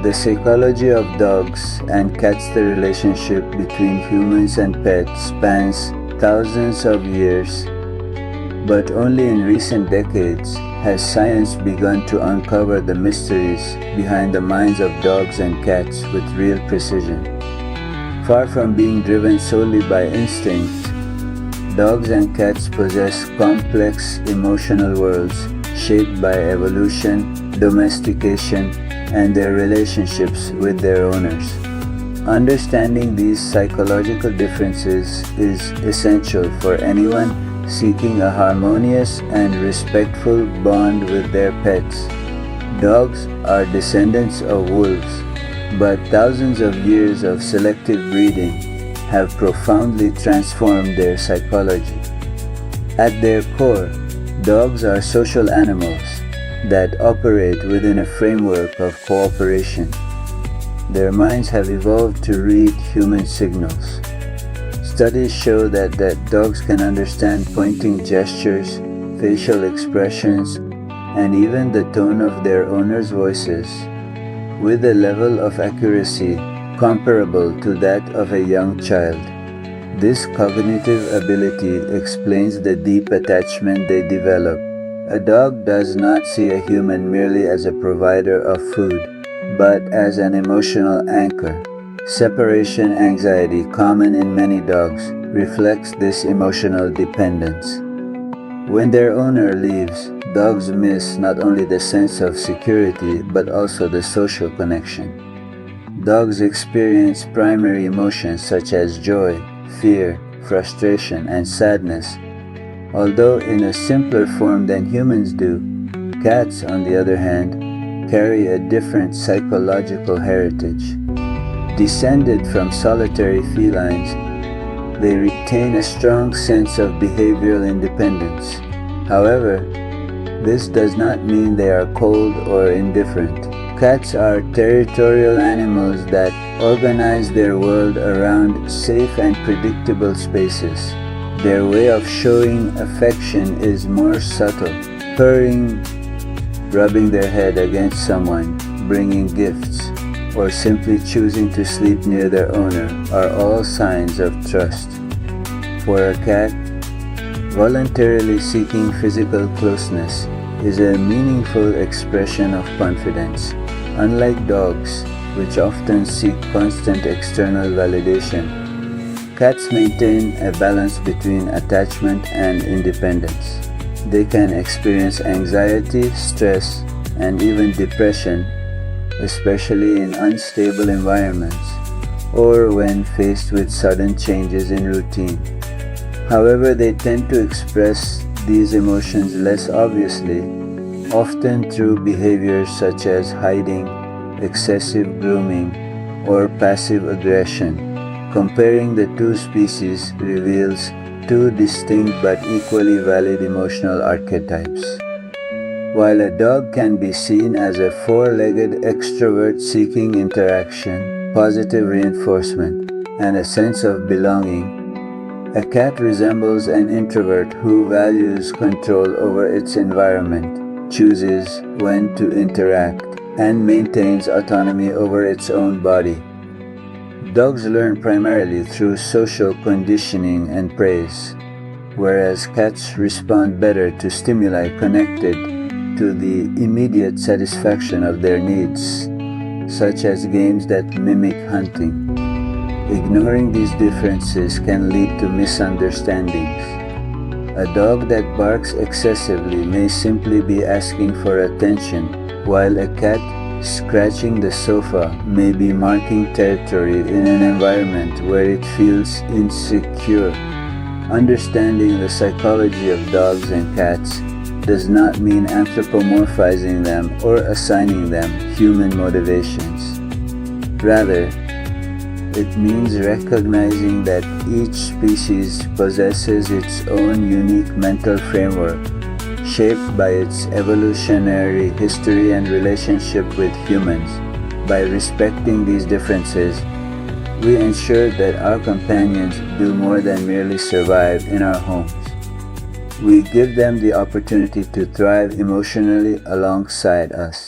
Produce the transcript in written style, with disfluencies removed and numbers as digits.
The psychology of dogs and cats, the relationship between humans and pets, spans thousands of years, but only in recent decades has science begun to uncover the mysteries behind the minds of dogs and cats with real precision. Far from being driven solely by instinct, dogs and cats possess complex emotional worlds shaped by evolution, domestication, and their relationships with their owners. Understanding these psychological differences is essential for anyone seeking a harmonious and respectful bond with their pets. Dogs are descendants of wolves, but thousands of years of selective breeding have profoundly transformed their psychology. At their core, dogs are social animals that operate within a framework of cooperation. Their minds have evolved to read human signals. Studies show that dogs can understand pointing gestures, facial expressions, and even the tone of their owners' voices with a level of accuracy comparable to that of a young child. This cognitive ability explains the deep attachment they develop. A dog does not see a human merely as a provider of food, but as an emotional anchor. Separation anxiety, common in many dogs, reflects this emotional dependence. When their owner leaves, dogs miss not only the sense of security but also the social connection. Dogs experience primary emotions such as joy, fear, frustration, and sadness, although in a simpler form than humans do. Cats, on the other hand, carry a different psychological heritage. Descended from solitary felines, they retain a strong sense of behavioral independence. However, this does not mean they are cold or indifferent. Cats are territorial animals that organize their world around safe and predictable spaces. Their way of showing affection is more subtle. Purring, rubbing their head against someone, bringing gifts, or simply choosing to sleep near their owner are all signs of trust. For a cat, voluntarily seeking physical closeness is a meaningful expression of confidence. Unlike dogs, which often seek constant external validation, cats maintain a balance between attachment and independence. They can experience anxiety, stress, and even depression, especially in unstable environments or when faced with sudden changes in routine. However, they tend to express these emotions less obviously, often through behaviors such as hiding, excessive grooming, or passive aggression. Comparing the two species reveals two distinct but equally valid emotional archetypes. While a dog can be seen as a four-legged extrovert seeking interaction, positive reinforcement, and a sense of belonging, a cat resembles an introvert who values control over its environment, chooses when to interact, and maintains autonomy over its own body. Dogs learn primarily through social conditioning and praise, whereas cats respond better to stimuli connected to the immediate satisfaction of their needs, such as games that mimic hunting. Ignoring these differences can lead to misunderstandings. A dog that barks excessively may simply be asking for attention, while a cat scratching the sofa may be marking territory in an environment where it feels insecure. Understanding the psychology of dogs and cats does not mean anthropomorphizing them or assigning them human motivations. Rather, it means recognizing that each species possesses its own unique mental framework, shaped by its evolutionary history and relationship with humans. By respecting these differences, we ensure that our companions do more than merely survive in our homes. We give them the opportunity to thrive emotionally alongside us.